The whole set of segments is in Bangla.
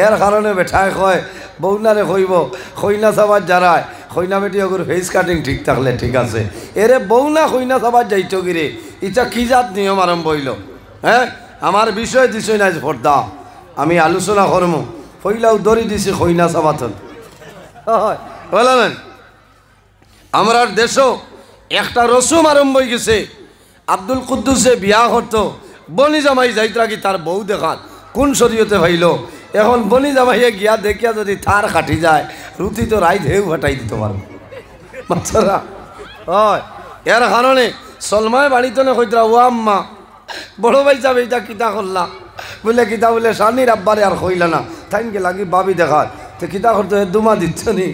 এর কারণে বেঠায় কয় বউনারে কইব খৈনা চাবার যারায় খৈনা বেটি ওগুর ফেস কাটিং ঠিক থাকলে ঠিক আছে এরে বউনা খৈনা চাবার যাইতো গিরে ইটা কি জাত নিয়ম আরম্ভ হইল হ্যাঁ আমার বিষয় দিছই না ভর্তা আমি আলোচনা করমু কইলাও দড়ি দিছি খৈনা চাবাতন বললেন আমরা দেশও একটা রসুম আরম্ভ হয়ে গেছে আব্দুল কুদ্দুসে বিয়া করতো বনি জামাই যাইত্রা কি তার বউ দেখান কোন শরীয়তে ভাইল এখন বনি জামাইয়ে গিয়া দেখিয়া যদি থার কাটি যায় রুটি তো রাই ঢেউ ফাটাই দিতে পারবো বাচ্চারা হয় এর কারণে সলমায় বাড়িতে না কইতরা ও আম্মা বড় ভাই যাবে এটা কিতা করলা বলে কিতা বলে সানির আব্বারে আর কইলা না থাইনকে লাগি বাবি দেখার তো কিতা করতে দুমা দিচ্ছ নি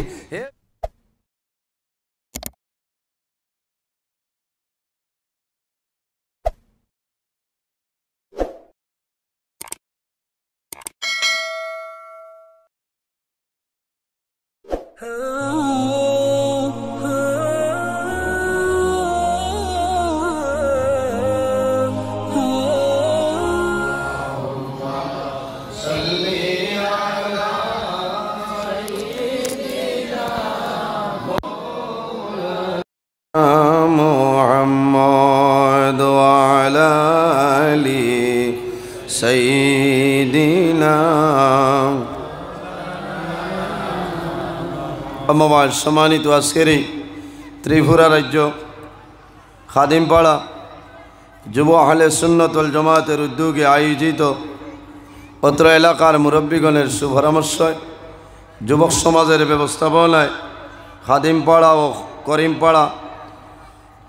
মুহাম্মদ ওয়ালা আলি সাইয়্যিদিনা আমার সম্মানিত আজকের ত্রিপুরা রাজ্য খাদিমপাড়া যুব আহলে সুন্নাত ওয়াল জামাতের উদ্যোগে আয়োজিত অত্র এলাকার মুরব্বীগণের সুপরামর্শয় যুবক সমাজের ব্যবস্থাপনায় খাদিমপাড়া ও করিমপাড়া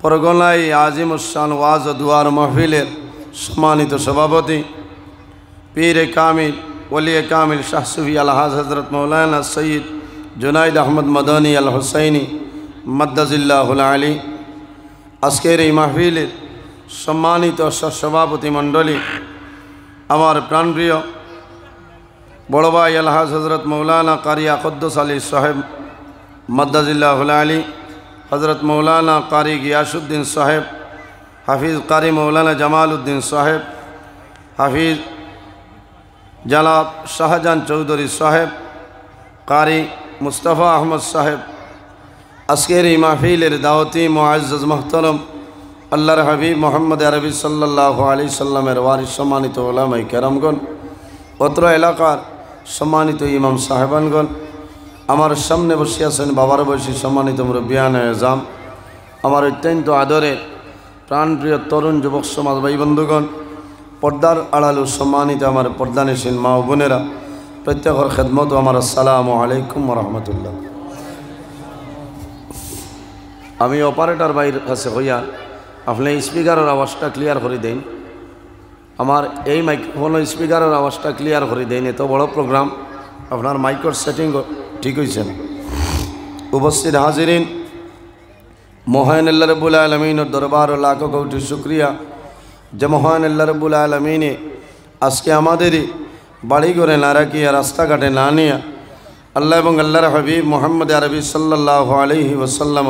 পরগনায় আজিমুসান ওয়াজ ও দুয়ার মাহফিলের সম্মানিত সভাপতি পীরে কামিল ওলিয়ে কামিল শাহ সুফি আলহাজ হজরত মৌলানা সৈয়দ জুনাইদ আহমদ মদনী আল হুসাইনি মাদ্দাজিল্লাহুল আলী আজকের এই মাহফিলের সম্মানিত সভাপতি মণ্ডলী আমার প্রাণপ্রিয় বড় ভাই আলহাজ হজরত মৌলানা কারি আকদ্দুস আলী সাহেব মাদ্দাজিল্লাহুল আলী হজরত মৌলানা কারি গিয়াসুদ্দিন সাহেব হাফিজ কারি মৌলানা জামালউদ্দিন সাহেব হাফিজ জনাব শাহজাহান চৌধুরী সাহেব কারি মুস্তাফা আহমদ সাহেব আজকের এই মাহফিলের দাওয়াতি মুআজ্জাজ মুহতারাম আল্লাহর হাবিব মোহাম্মদ আরবি সাল্লাল্লাহু আলাইহি সাল্লামের ওয়ারিস সম্মানিত উলামায়ে কেরামগণ অত্র এলাকার সম্মানিত ইমাম সাহেবানগণ আমার সামনে বসে আছেন বাবার বয়সী সম্মানিত মুরব্বিয়ান আজম আমার অত্যন্ত আদরের প্রাণপ্রিয় তরুণ যুবক সমাজ ভাই বন্ধুগণ পর্দার আড়ালু সম্মানিত আমার পর্দানিসীন মা ও বোনেরা প্রত্যেকের খেদমত আমার আসসালামু আলাইকুম ওয়া রাহমাতুল্লাহ। আমি অপারেটর ভাইয়ের কাছে হইয়া আপনি স্পিকারের আওয়াজটা ক্লিয়ার করে দেন আমার এই মাইক্রোফোনের স্পিকারের আওয়াজটা ক্লিয়ার করে দেন এত বড় প্রোগ্রাম আপনার মাইক্রোর সেটিং ঠিক হয়েছে না উপস্থিত হাজিরিন মহান আল্লাহ রাব্বুল আলামিনের দরবার ও লাখো কোটি শুকরিয়া যে মহান আল্লাহ রাব্বুল আলামিনে আজকে আমাদের বাড়ি ঘরে না রাখিয়া রাস্তাঘাটে না নিয়ে আল্লাহ এবং আল্লাহর হাবিব মোহাম্মদ আরবি সাল্লাল্লাহু আলাইহি ওয়াসাল্লাম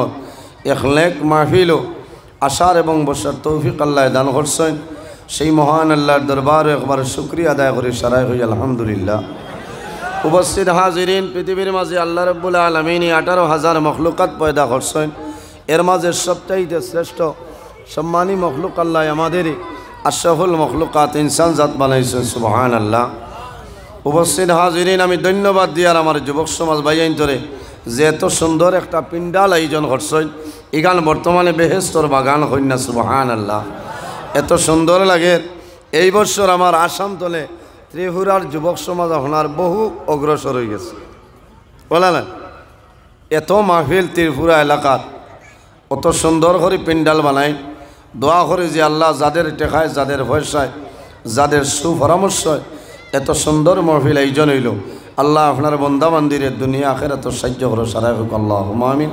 এখলেক মাহফিল আশার এবং বসার তৌফিক আল্লাহ দান করছেন সেই মহান আল্লাহর দরবার একবার শুকরিয়া আদায় করে সারাই হই আলহামদুলিল্লাহ। উপস্থিত হাজিরিন পৃথিবীর মাঝে আল্লাহ রাব্বুল আলামিন 18,000 মখলুকাত পয়দা করছেন এর মাঝে সবচাইতে শ্রেষ্ঠ সম্মানী মখলুক আল্লাহ আমাদের আশরাফুল মখলুকাত ইনসান জাত বানাইছেন সুবহানাল্লাহ। উপস্থিত হাজিরিন আমি ধন্যবাদ দিয়ার আমার যুবক সমাজ ভাইয়াইন ধরে যে এত সুন্দর একটা পিন্ডাল আয়োজন করছেন এখান বর্তমানে বেহেস্তর বাগান হইনা সুবহানাল্লাহ এত সুন্দর লাগে। এই বছর আমার আসাম তলে ত্রিপুরার যুবক সমাজ আপনার বহু অগ্রসর হয়ে গেছে বলা না এত মাহফিল ত্রিপুরা এলাকার অত সুন্দর করে পিন্ডাল বানায় দোয়া করে যে আল্লাহ যাদের টেকায় যাদের পয়সায় যাদের সুপরামর্শ এত সুন্দর মাহফিল আয়োজন হইল আল্লাহ আপনার বন্দা মন্দিরের দুনিয়া আখিরাত সাহায্য করে সারাই হোক আল্লাহুম্মা আমিন।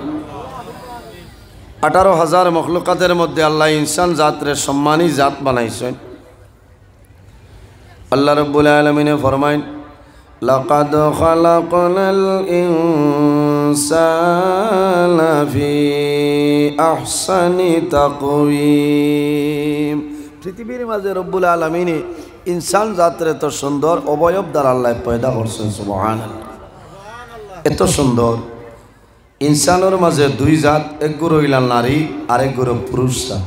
18,000 মখলুকাতের মধ্যে আল্লাহ ইনসান জাতরে সম্মানী জাত বানাইছেন। আল্লাহ রাব্বুল আলামিন ফরমায়েন লাকাদ খালাকনাল ইনসানা ফি আহসানি তাকওয়িম। পৃথিবীর মাঝে রব্বুল আলামিন ইনসান জাতের এত সুন্দর অবয়ব দ্বারা আল্লাহ পয়দা করছেন সুবহানাল্লাহ। এত সুন্দর ইনসানের মাঝে দুই জাত, এক গুরু হইলা নারী আর এক গুরু পুরুষ জাত।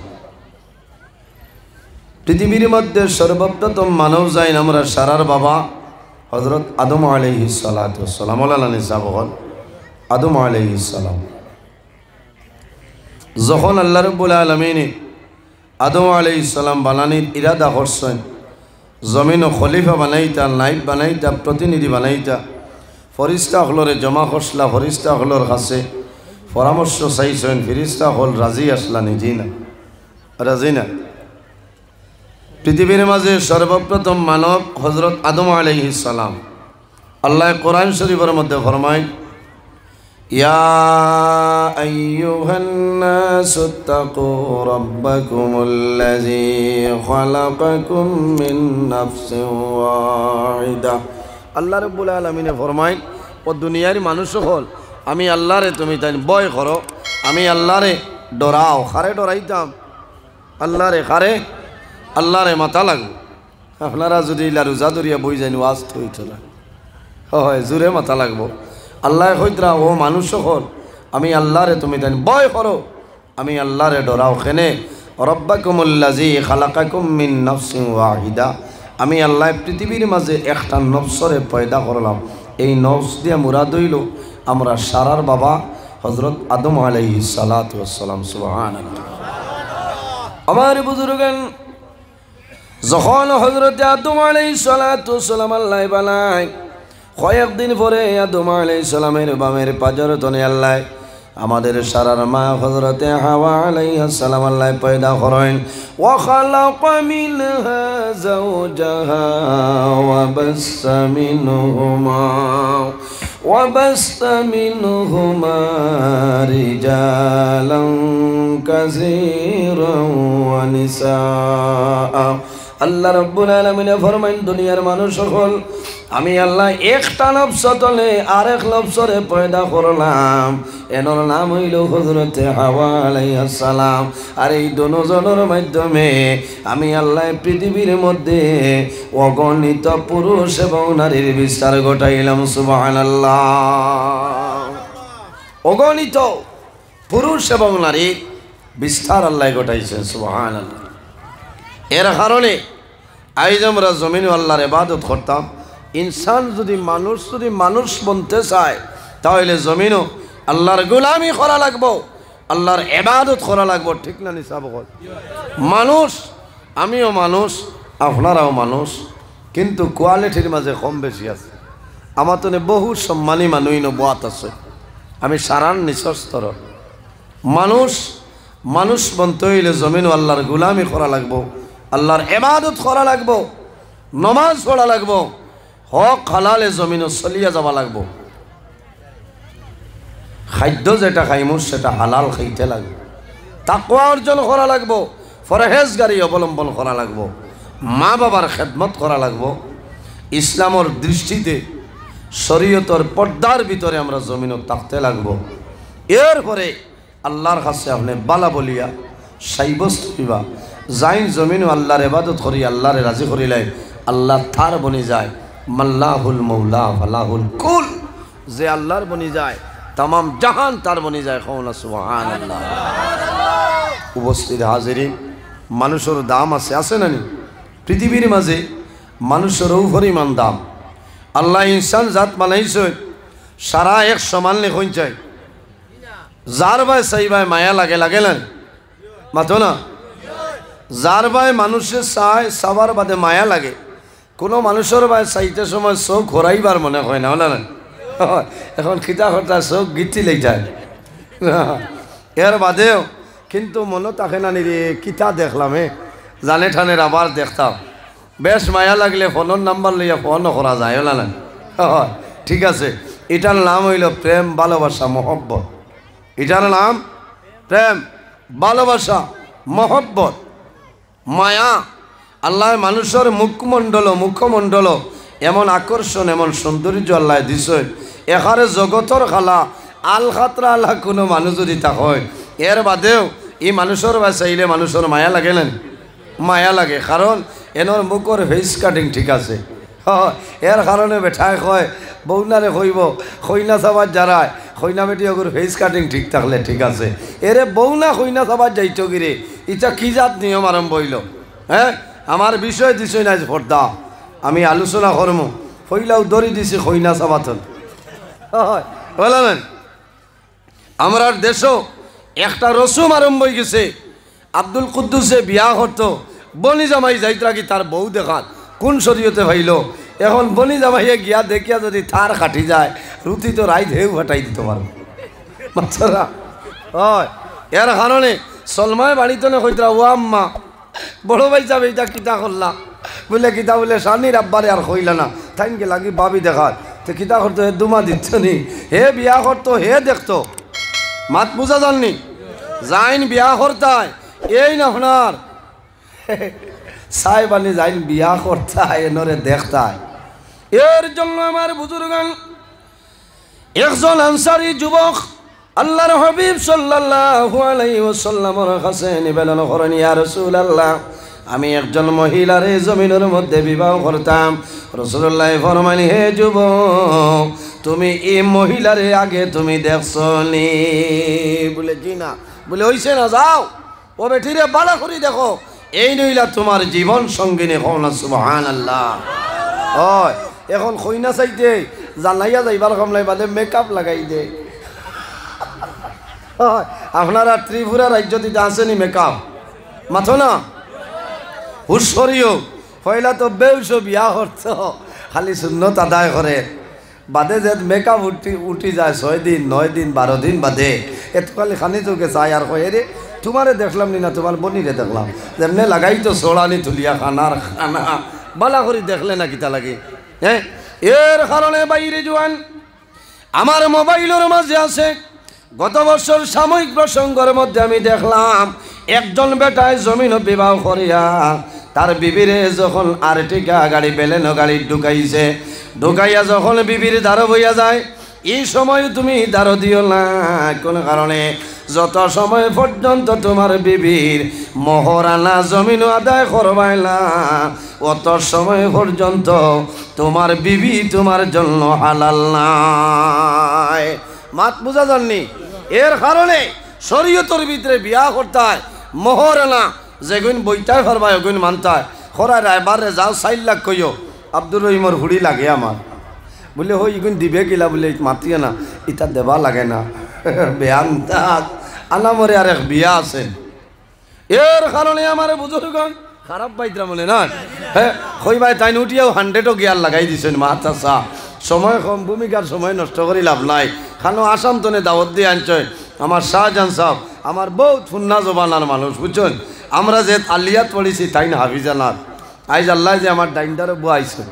পৃথিবীর মধ্যে সর্বপ্রথম মানব যাইন আমরা সারার বাবা হযরত আদম আলাইহিস সালাতু ওয়াস সালাম। আল্লাহ নিসাব হল আদম আলাইহিস সালাম। যখন আল্লাহ রাব্বুল আলামিন আদম আলাইহিস সালাম বানানির ইরাদা করছেন, জমিন খলিফা বানাইতা, নাইব বানাইতা, প্রতিনিধি বানাইতা, ফরিস্তা হলরে জমা করসলা, ফরিস্তা হলর কাছে পরামর্শ চাইছেন, ফিরিস্তা হল রাজি আসলা নিজেই না, রাজি না। পৃথিবীর মাঝে সর্বপ্রথম মানব হযরত আদম আলাইহিস সালাম। আল্লাহ কোরআন শরীফের মধ্যে ফরমায়, ইয়া আইয়ুহান নাসু তাকু রাব্বাকুমুল্লাযী খালাকাকুম মিন নাফসিন ওয়াহিদা। আল্লাহ রাব্বুল আলামিনে ফরমায়, ও দুনিয়ার মানুষ হল আমি আল্লাহরে তুমি তাই ভয় করো, আমি আল্লাহরে ডরাও। খারে ডরাইতাম আল্লাহরে, খারে আল্লাহরে মাথা লাগবো। আপনারা যদি ইলা রোজা ধরিয়া বই যাইন ওয়াজ হইতো না, হয় জোরে মাথা লাগবো। আল্লাহ হইতরা ও মানুষ হল আমি আল্লাহরে তুমি তাই ভয় করো, আমি আল্লাহরে ডরাও। খেনে রব্বাকুমুল্লাযী খালাকাকুম মিন নাফসিন ওয়াহিদা, আমি আল্লাহ পৃথিবীর মাঝে একটা নফসরে পয়দা করলাম। এই নফস দিয়ে মুরাদ হইল আমরা সারার বাবা হযরত আদম আলাইহিস সালাতু ওয়াস সালাম। সুবহানাল্লাহ। আমার বুজুর্গান, যখন হযরত আদম আলাইহিস সালাতু ওয়াস সালাম আল্লাহ বানায়, কয়েকদিন পরে আদম আলাইহিস সালামের বামের পাজর তনে আল্লাহ আমাদের সারার মা হযরতে হাওয়া আলাইহিস সালাম আল্লাহ পয়দা করেন। ওয়া খালাকা মিনহা যাওজাহা ওয়া বাসসা মিনহুমা রিজালান কাসীরান ওয়া নিসাআ। আল্লাহ রাব্বুল আলামিন ফরমাইন, দুনিয়ার মানুষ সকল আমি আল্লাহ একটা নফস তলে আরেক নফসরে পয়দা করলাম। এনর নাম হইল হযরতে হাওয়া আলাইহিস সালাম। আর এই দুজনের মাধ্যমে আমি আল্লাহ পৃথিবীর মধ্যে অগণিত পুরুষ এবং নারীর বিস্তার ঘটাইলাম। সুবহানাল্লাহ। অগণিত পুরুষ এবং নারীর বিস্তার আল্লাহ ঘটাইছেন। সুবহানাল্লাহ। এর কারণে আজ আমরা জমিনে আল্লাহর ইবাদত করতাম। ইনসান যদি মানুষ বনতে চায় তাহলে জমিনও আল্লাহর গোলামি করা লাগবো, আল্লাহর ইবাদত করা লাগবো। ঠিক না নিসাব? মানুষ, আমিও মানুষ, আপনারাও মানুষ, কিন্তু কোয়ালিটির মাঝে কম বেশি আছে। আমার তো বহু সম্মানী মানুষ নবাত আছে, আমি সারান নিঃস্তর মানুষ বনতে হইলে জমিনও আল্লাহর গোলামি করা লাগবো, আল্লাহর ইবাদত করা লাগবো, নমাজ পড়া লাগবো, হক হালালে জমিনও চলিয়া যাওয়া লাগবো। খাদ্য যেটা খাইমু সেটা হালাল খাইতে লাগবে, তাকওয়া অর্জন করা লাগবো, পরহেজগারি অবলম্বন করা লাগবো, মা বাবার খেদমত করা লাগবো। ইসলামের দৃষ্টিতে শরীয়তের পর্দার ভিতরে আমরা জমিনও থাকতে লাগবো। এরপরে আল্লাহর কাছে আপনি বালা বলিয়া সাব্যস্ত হইবা। যাইন জমিনও আল্লাহর ইবাদত করি, আল্লাহরে রাজি করিলাই, আল্লাহ তার বনি যায়। মাল্লাহুল মৌলা ফালাহুল কুল, যে আল্লাহর বনি যায় তাম জাহান তার বনি যায়। কওনা সুবহানাল্লাহ। উপস্থিত হাজিরিন, মানুষের দাম আছে না নি? পৃথিবীর মাঝে মানুষের পরিমাণ দাম। আল্লাহ ইনসান জাত বানাইছে সারা এক সমান লেখন চাই। যার ভাই সেই ভাই মায়া লাগে না মাথো না? যার ভাই মানুষের চায় সবার বাদে মায়া লাগে। কোনো মানুষের ভাই চাইতে সময় চোখ ঘোরাইবার মনে হয় না, হল না? এখন খিতা খটা চোখ গিটি লেগে যায়। এর বাদেও কিন্তু মনে থাকে না নিরে কিতা দেখলাম, জানে ঠানের আবার দেখতাম। বেশ মায়া লাগলে ফোনের নাম্বার লইয়া ফোনও করা যায়, হল না? ঠিক আছে, এটার নাম হইল প্রেম, ভালোবাসা, মহব্বত। এটার নাম প্রেম, ভালোবাসা, মহব্বত, মায়া। আল্লাহ মানুষের মুখমণ্ডল এমন আকর্ষণ, এমন সৌন্দর্য আল্লাহ দিছে। এখানে জগতর খালা আল খাতরা আল্লাহ কোনো মানুষ যদি তা হয়, এর বাদেও এই মানুষের বা চাইলে মানুষের মায়া লাগে না? মায়া লাগে। কারণ এনর মুখর ফেস কাটিং ঠিক আছে এর কারণে বেঠায় কয় বৌনারে কইব খৈনা চাবার যারায় খৈনা বেটি ওগুর ফেস কাটিং ঠিক থাকলে ঠিক আছে এরে বৌনা খৈনা চাবার যাইতো গিরে ইটা কি জাত নিয়ম আরম্ভ হইল হ্যাঁ আমার বিষয় দিছই না ভর্তা আমি আলোচনা করমু হইলাও দড়ি দিছি খৈনা চাবাতন বললেন আমরা দেশও একটা রসুম আরম্ভ হয়ে গেছে আব্দুল কুদ্দুসে বিয়া করতো বনি জামাই যাইতরা কি তার বউ দেখান কোন শরীয়তে ভাইল এখন বনি জামাইয়ে গিয়া দেখিয়া যদি থার কাটি যায় রুটি তো রাই ঢেউ ফাটাই দিতে পারো বাচ্চারা হয় এর কারণে সলমায় বাড়িতে কইতরা ও আম্মা বড় ভাই যাবে এটা কিতা করলা বলে কিতা বলে সানির আব্বারে আর কইলা না থাইনকে লাগি বাবি দেখার তো কিতা করতো হে দুমা দিচ্ছ নি হে বিয়া করতো হে দেখতো মাত বুঝা জাননি যাইন বিয়া করতায় এই না আপনার সাহেবানি যাইন বিয়া করতায় এনরে দেখতায় এর জন্য আমার বুজুর্গান একজন আনসারী যুবক আল্লাহর হাবিব সাল্লাল্লাহু আলাইহি ওয়াসাল্লামের কাছে নিবেদন করেন ইয়া রাসূলুল্লাহ আমি একজন মহিলারে জমিনের মধ্যে বিবাহ করতাম রাসূলুল্লাহ ফরমাইলেন হে যুবক তুমি এই মহিলারে আগে তুমি দেখছনি বলে জি না বলে হইছে না যাও ও বেটিরে ভালো করে দেখো এই নইলা তোমার জীবন সঙ্গিনী হও না সুবহানাল্লাহ হয় এখন খইনা চাইতে জানাইয়া যাইবার কমলাই বাদে মেকআপ লাগাই দে আপনারা ত্রিপুরা রাজ্য দিতে আসেনি মেকআপ মাথো না হুশরিও পয়লা তো বেউস বিয়া করত খালি সুন্নত আদায় করে বাদে যে মেকআপ উঠি যায় 6 দিন 9 দিন 12 দিন বাদে এত খালি খানি তোকে চাই আর কয়ে রে তোমারে দেখলাম নি না তোমার বনিরে দেখলাম যেমনি লাগাই তো সোড়ানি তুলিয়া খানার খানা বালা করে দেখলে না কিতা লাগে হ্যাঁ এর কারণে বাইরে জোয়ান আমার মোবাইলের মাঝে আছে গত বছর সাময়িক প্রসঙ্গের মধ্যে আমি দেখলাম একজন বেটায় জমিন বিবাহ করিয়া তার বিবিরে যখন আর্টিকা গাড়ি বেলেনো গাড়ি ঢুকাইয়া যখন বিবির দ্বারো বইয়া যায় এই সময় তুমি দ্বারো দিও না কোন কারণে যত সময় পর্যন্ত তোমার বিবির মহরানা জমিন আদায় করবাইলা অত সময় পর্যন্ত তোমার বিবি তোমার জন্য হালাল নাই মাত বুঝা জাননি এর কারণে শরীয়তের ভিতরে বিয়া করতে হয় মহরানা যেগুন বইটাই করবায় ওগুন মানতায় খরায় রায়বারে যাও 4 লাখ কইও আব্দুর রহিমর হুড়ি লাগে আমার বলে হই ইগুন দিবে কিলা বলে মাতিয়ে না ইটা দেবা লাগে না বেয়ান্তা আনামরে আর এক বিয়া আছে এর কারণে আমার বুজুর্গণ খারাপ পাইতরা বলে না হ্যাঁ কই ভাই তাই উঠিয়াও 100ও গিয়ার লাগাই দিছেন মাথা চা সময় কম ভূমিকার সময় নষ্ট করি লাভ নাই খানো আসাম তনে দাওয়াত দিয়ে আনছেন আমার শাহজাহান সাহেব আমার বহুত ফুন্না জবানার মানুষ বুঝছেন আমরা যে আলিয়াত পড়েছি তাই না হাফিজানার আইজ আল্লাহ যে আমার ডাইনদারও বুয়াইছে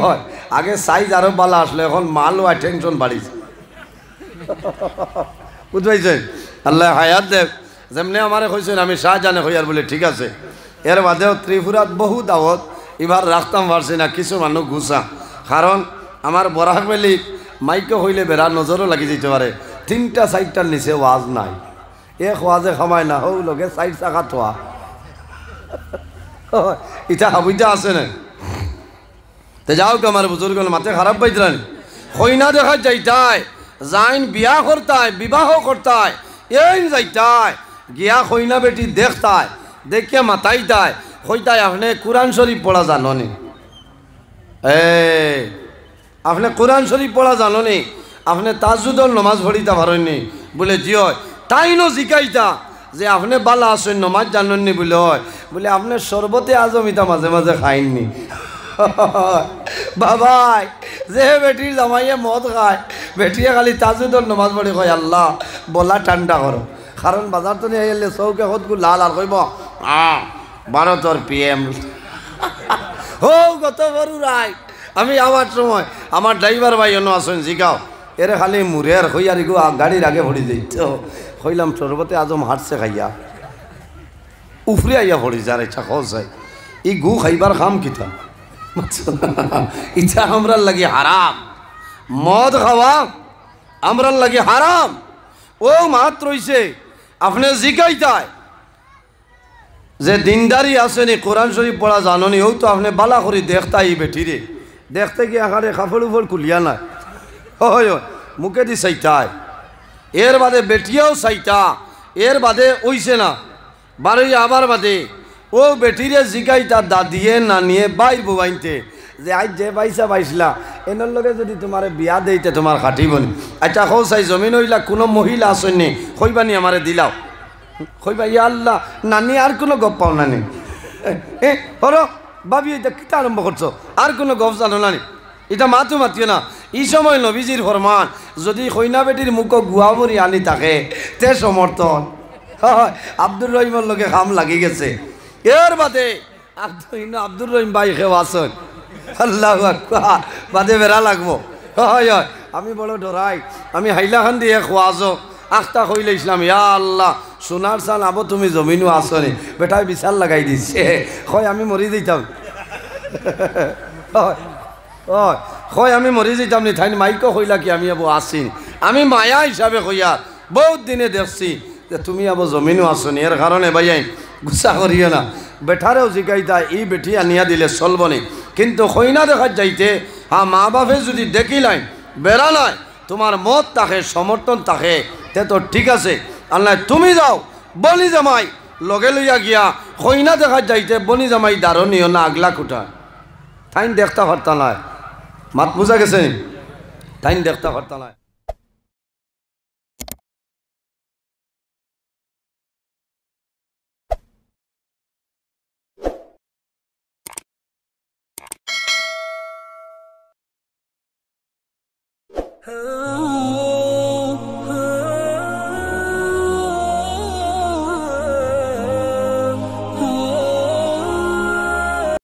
হয় আগে সাইজ আরো বালা আসলে এখন মালও টেনশন বাড়িছে বুঝবাইছেন আল্লাহ হায়াত দেব যেমনি আমারে কইছেন আমি শাহজাহানে হইয়ার বলে ঠিক আছে এর বাদেও ত্রিপুরাত বহু দাওয়াত এবার রাখতাম পারছি না কিছু মানুষ ঘুষা কারণ আমার বরাক বেলি মাইকে হইলে বেড়া নজরও লাগি যেতে পারে 3টা 4টার নিচে ওয়াজ নাই এক ওয়াজে খামায় না হৌ লগে 4 চাকা থোয়া ইটা হাবুইটা আছে না তে যাও তো আমার বুজুর্গ মাথে খারাপ পাইতরানি হইনা দেখা যাইতায় যাইন বিয়া করতায় বিবাহ করতায় এই যাইতায় গিয়া হইনা বেটি দেখতায় দেখিয়া মাতাইতায় হইতায় আপনি কোরআন শরীফ পড়া জাননি আপনি কোরআন শরীফ পড়া জাননি আপনি তাজুদর নমাজ পড়িতা পারেননি বলে জি হয় তাই নো জিকাইতা যে আপনি বালা আসেন নমাজ জানেননি বলে হয় বলে আপনি শরবতে আজমিতা মাঝে মাঝে খাইননি বাবাই যে বেটির জামাইয়ে মদ খায় বেটিয়ে খালি তাজুদর নমাজ পড়ি কয় আল্লাহ বলা ঠান্ডা করো কারণ বাজার তো নিয়ে এলে চৌকে হতগু লাল আর কইব ভারতর PM হো গত বড় রায় আমি আমার সময় আমার ড্রাইভার ভাই অন্য আসেন জিগাও এরে খালি মুরের হইয়ার গো গাড়ির আগে ভরি দিত হইলাম শরবতে আজম হাঁটছে খাইয়া উফরে আইয়া ভরি যার ইচ্ছা খোঁজ হয় ই গু খাইবার খাম কিতা ইচ্ছা আমরার লাগে হারাম মদ খাওয়া আমরার লাগে হারাম ও মাত্র হইছে আপনি জিগাইতায় যে দিনদারি আসেনি কোরআন শরীফ পড়া জাননি ও তো আপনি বালা করি দেখতা ই বেটি রে দেখতে কি আকারে কাপড় উপর কুলিয়া নাই হয় মুখে দি চাইতায় এর বাদে বেটিয়াও চাইতা এর বাদে ওইছে না বারোই আবার বাদে ও বেটিরে জিগাই তার দাদিয়ে না নিয়ে বাইর বোবাইতে যে আজ যে পাইসা পাইছিলা এনার লগে যদি তোমার বিয়া দেইতে তোমার খাটিবনি আচ্ছা হো চাই জমিন হইলা কোনো মহিলা আসেননি কইবানি আমারে দিলাও কইবা ইয়া আল্লাহ নানি আর কোনো গপ পাও নানি হর ভাবি এটা কিতা আরম্ভ করছো আর কোনো গপ জানো নানি এটা মাতো মাতিও না এই সময় নবীজির ফরমান যদি কইনা বেটির মুখ গুয়াবরি আনি থাকে তে সমর্থন হয় আব্দুর রহিমের লগে খাম লাগি গেছে এর বাদে আব্দুর রহিম ভাই খেও আসন আল্লাহ বাদে বেড়া লাগবো হয় হয় আমি বড় ডরাই আমি হাইলাখান দিয়ে খোয়াজো আখতা কইলে ইসলাম ইয়া আল্লাহ সোনার চান আবো তুমি জমিনও আসনি বেটায় বিশাল লাগাই দিছে হয় আমি মরি দিতাম হয় হয় আমি মরি যেতাম নি ঠাইন মাইকো কইলা কি আমি আবো আসিন আমি মায়া হিসাবে কইয়া বহুত দিনে দেখছি যে তুমি আবো জমিনও আসনি এর কারণে ভাইয়াই গুসা করিও না বেঠারেও জিগাইতা এই বেটি আনিয়া দিলে চলবনি কিন্তু কইনা দেখার যাইতে হ্যাঁ মা বাপে যদি দেখিলাই বেড়া নাই তোমার মত থাকে সমর্থন থাকে তে তো ঠিক আছে আল্লাহ তুমি যাও বনি জামাই লগে লইয়া গিয়া কইনা দেখার যাইতে বনি জামাই দারণীয় না আগলা কুটা তাইন দেখতে পারতা নয় মাত বুঝা গেছে তাইন দেখতে পারতা নয় Oh